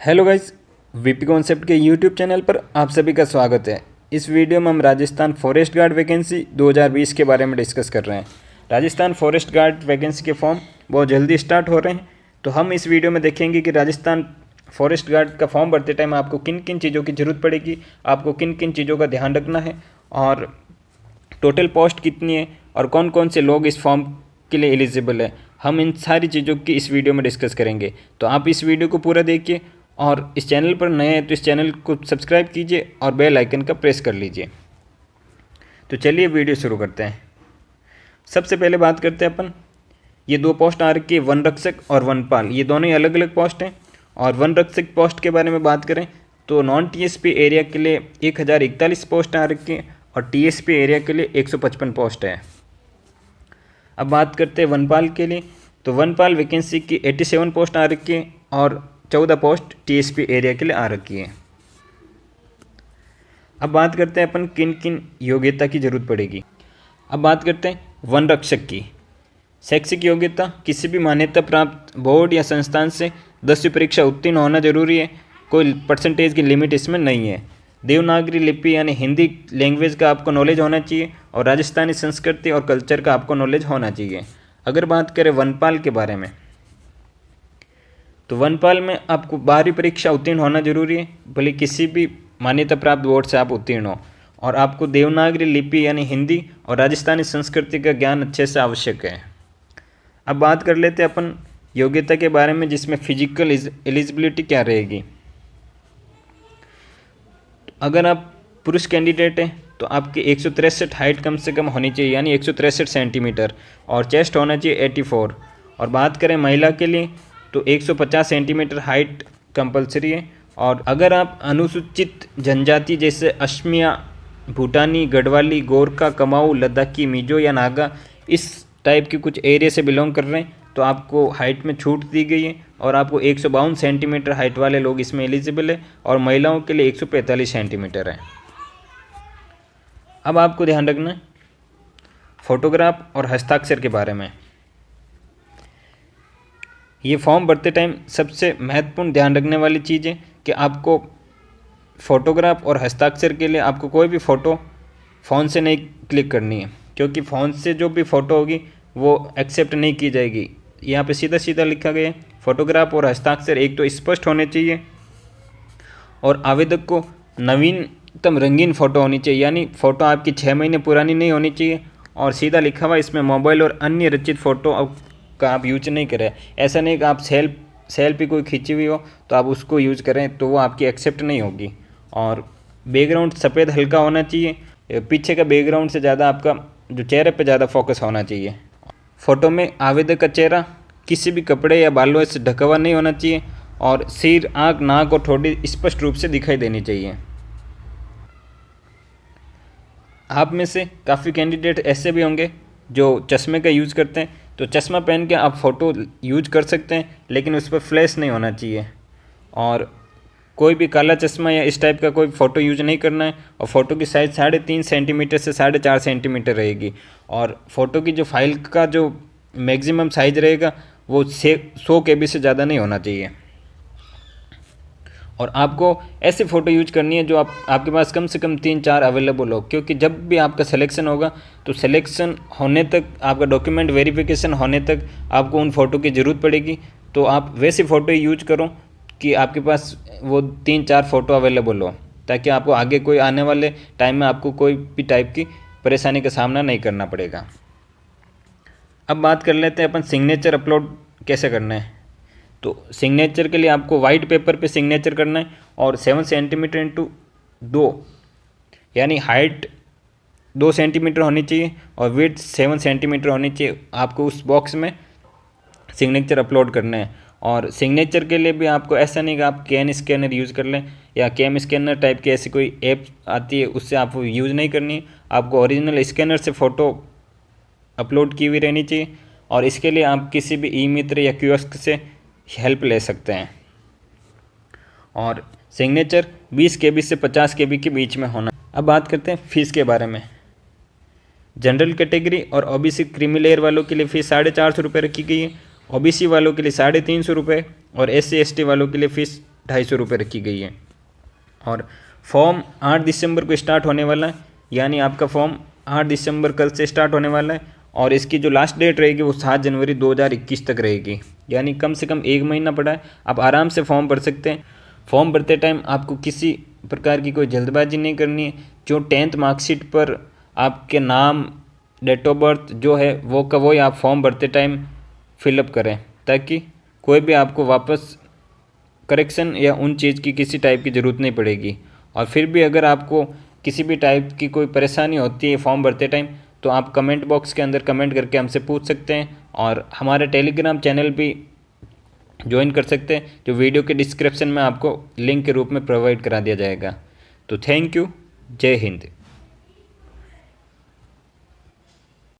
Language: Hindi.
हेलो गाइस, वीपी कॉन्सेप्ट के यूट्यूब चैनल पर आप सभी का स्वागत है। इस वीडियो में हम राजस्थान फॉरेस्ट गार्ड वैकेंसी 2020 के बारे में डिस्कस कर रहे हैं। राजस्थान फॉरेस्ट गार्ड वैकेंसी के फॉर्म बहुत जल्दी स्टार्ट हो रहे हैं, तो हम इस वीडियो में देखेंगे कि राजस्थान फॉरेस्ट गार्ड का फॉर्म भरते टाइम आपको किन किन चीज़ों की ज़रूरत पड़ेगी, आपको किन किन चीज़ों का ध्यान रखना है और टोटल पोस्ट कितनी है और कौन कौन से लोग इस फॉर्म के लिए एलिजिबल है। हम इन सारी चीज़ों की इस वीडियो में डिस्कस करेंगे, तो आप इस वीडियो को पूरा देखिए और इस चैनल पर नए हैं तो इस चैनल को सब्सक्राइब कीजिए और बेल आइकन का प्रेस कर लीजिए। तो चलिए वीडियो शुरू करते हैं। सबसे पहले बात करते हैं अपन, ये दो पोस्ट आ रखी है, वन रक्षक और वनपाल। ये दोनों ही अलग अलग पोस्ट हैं। और वन रक्षक पोस्ट के बारे में बात करें तो नॉन टीएसपी एरिया के लिए 1041 पोस्ट आ रखी है और टीएसपी एरिया के लिए 155 पोस्ट है। अब बात करते हैं वनपाल के लिए, तो वनपाल वैकेंसी की 87 पोस्ट आ रखी है और 14 पोस्ट टीएसपी एरिया के लिए आ रखी है। अब बात करते हैं अपन किन किन योग्यता की जरूरत पड़ेगी। अब बात करते हैं वन रक्षक की। शैक्षिक योग्यता, किसी भी मान्यता प्राप्त बोर्ड या संस्थान से 10वीं परीक्षा उत्तीर्ण होना जरूरी है। कोई परसेंटेज की लिमिट इसमें नहीं है। देवनागरी लिपि यानी हिंदी लैंग्वेज का आपको नॉलेज होना चाहिए और राजस्थानी संस्कृति और कल्चर का आपको नॉलेज होना चाहिए। अगर बात करें वनपाल के बारे में, तो वनपाल में आपको 12वीं परीक्षा उत्तीर्ण होना जरूरी है, भले किसी भी मान्यता प्राप्त बोर्ड से आप उत्तीर्ण हो, और आपको देवनागरी लिपि यानी हिंदी और राजस्थानी संस्कृति का ज्ञान अच्छे से आवश्यक है। अब बात कर लेते हैं अपन योग्यता के बारे में, जिसमें फिजिकल एलिजिबिलिटी क्या रहेगी। अगर आप पुरुष कैंडिडेट हैं तो आपकी 163 हाइट कम से कम होनी चाहिए, यानी 163 सेंटीमीटर, और चेस्ट होना चाहिए 84। और बात करें महिला के लिए तो 150 सेंटीमीटर हाइट कंपलसरी है। और अगर आप अनुसूचित जनजाति जैसे असमिया, भूटानी, गढ़वाली, गोरखा, कमाऊ, लद्दाखी, मिजो या नागा इस टाइप के कुछ एरिया से बिलोंग कर रहे हैं तो आपको हाइट में छूट दी गई है और आपको 152 सेंटीमीटर हाइट वाले लोग इसमें एलिजिबल है और महिलाओं के लिए 145 सेंटीमीटर है। अब आपको ध्यान रखना है फोटोग्राफ और हस्ताक्षर के बारे में। ये फॉर्म भरते टाइम सबसे महत्वपूर्ण ध्यान रखने वाली चीज़ है कि आपको फ़ोटोग्राफ और हस्ताक्षर के लिए आपको कोई भी फ़ोटो फ़ोन से नहीं क्लिक करनी है, क्योंकि फ़ोन से जो भी फ़ोटो होगी वो एक्सेप्ट नहीं की जाएगी। यहाँ पे सीधा सीधा लिखा गया है, फोटोग्राफ और हस्ताक्षर एक तो स्पष्ट होने चाहिए और आवेदक को नवीनतम रंगीन फ़ोटो होनी चाहिए, यानी फ़ोटो आपकी 6 महीने पुरानी नहीं होनी चाहिए। और सीधा लिखा हुआ इसमें मोबाइल और अन्य रचित फ़ोटो का आप यूज नहीं करें। ऐसा नहीं कि आप सेल्फी कोई खींची हुई हो तो आप उसको यूज़ करें, तो वो आपकी एक्सेप्ट नहीं होगी। और बैकग्राउंड सफ़ेद हल्का होना चाहिए, पीछे का बैकग्राउंड से ज़्यादा आपका जो चेहरे पे ज़्यादा फोकस होना चाहिए। फ़ोटो में आवेदक का चेहरा किसी भी कपड़े या बालों से ढका हुआ नहीं होना चाहिए और सिर, आँख, नाक और ठोड़ी स्पष्ट रूप से दिखाई देनी चाहिए। आप में से काफ़ी कैंडिडेट ऐसे भी होंगे जो चश्मे का यूज़ करते हैं, तो चश्मा पहन के आप फ़ोटो यूज कर सकते हैं, लेकिन उस पर फ्लैश नहीं होना चाहिए और कोई भी काला चश्मा या इस टाइप का कोई फ़ोटो यूज नहीं करना है। और फ़ोटो की साइज़ 3.5 सेंटीमीटर से 4.5 सेंटीमीटर रहेगी और फ़ोटो की जो फाइल का जो मैक्सिमम साइज़ रहेगा वो 100 KB से ज़्यादा नहीं होना चाहिए। और आपको ऐसे फ़ोटो यूज करनी है जो आपके पास कम से कम 3-4 अवेलेबल हो, क्योंकि जब भी आपका सिलेक्शन होगा तो सिलेक्शन होने तक, आपका डॉक्यूमेंट वेरिफिकेशन होने तक आपको उन फ़ोटो की ज़रूरत पड़ेगी। तो आप वैसी फ़ोटो यूज करो कि आपके पास वो 3-4 फ़ोटो अवेलेबल हो, ताकि आपको आगे कोई आने वाले टाइम में आपको कोई भी टाइप की परेशानी का सामना नहीं करना पड़ेगा। अब बात कर लेते हैं अपन सिग्नेचर अपलोड कैसे करना है। तो सिग्नेचर के लिए आपको वाइट पेपर पे सिग्नेचर करना है और 7 सेंटीमीटर इंटू 2 यानी हाइट 2 सेंटीमीटर होनी चाहिए और विड्थ 7 सेंटीमीटर होनी चाहिए। आपको उस बॉक्स में सिग्नेचर अपलोड करना है। और सिग्नेचर के लिए भी आपको ऐसा नहीं कि आप कैन स्कैनर यूज़ कर लें या कैम स्कैनर टाइप की ऐसी कोई ऐप आती है, उससे आपको यूज़ नहीं करनी है। आपको ओरिजिनल स्कैनर से फ़ोटो अपलोड की हुई रहनी चाहिए और इसके लिए आप किसी भी ई मित्र या कियोस्क से हेल्प ले सकते हैं। और सिग्नेचर 20 KB से 50 KB के बीच में होना। अब बात करते हैं फ़ीस के बारे में। जनरल कैटेगरी और ओबीसी क्रीमी लेयर वालों के लिए फ़ीस 450 रुपये रखी गई है, ओबीसी वालों के लिए 350 रुपये और SC ST वालों के लिए फ़ीस ₹250 रखी गई है। और फॉर्म 8 दिसंबर को स्टार्ट होने वाला है, यानी आपका फॉर्म 8 दिसंबर कल से स्टार्ट होने वाला है और इसकी जो लास्ट डेट रहेगी वो 7 जनवरी 2021 तक रहेगी, यानी कम से कम 1 महीना पड़ा है। आप आराम से फॉर्म भर सकते हैं। फॉर्म भरते टाइम आपको किसी प्रकार की कोई जल्दबाजी नहीं करनी है। जो 10th मार्कशीट पर आपके नाम, डेट ऑफ बर्थ जो है वो का वही आप फॉर्म भरते टाइम फिलअप करें, ताकि कोई भी आपको वापस करेक्शन या उन चीज़ की किसी टाइप की ज़रूरत नहीं पड़ेगी। और फिर भी अगर आपको किसी भी टाइप की कोई परेशानी होती है फॉर्म भरते टाइम, तो आप कमेंट बॉक्स के अंदर कमेंट करके हमसे पूछ सकते हैं और हमारे टेलीग्राम चैनल भी ज्वाइन कर सकते हैं, जो वीडियो के डिस्क्रिप्शन में आपको लिंक के रूप में प्रोवाइड करा दिया जाएगा। तो थैंक यू। जय हिंद।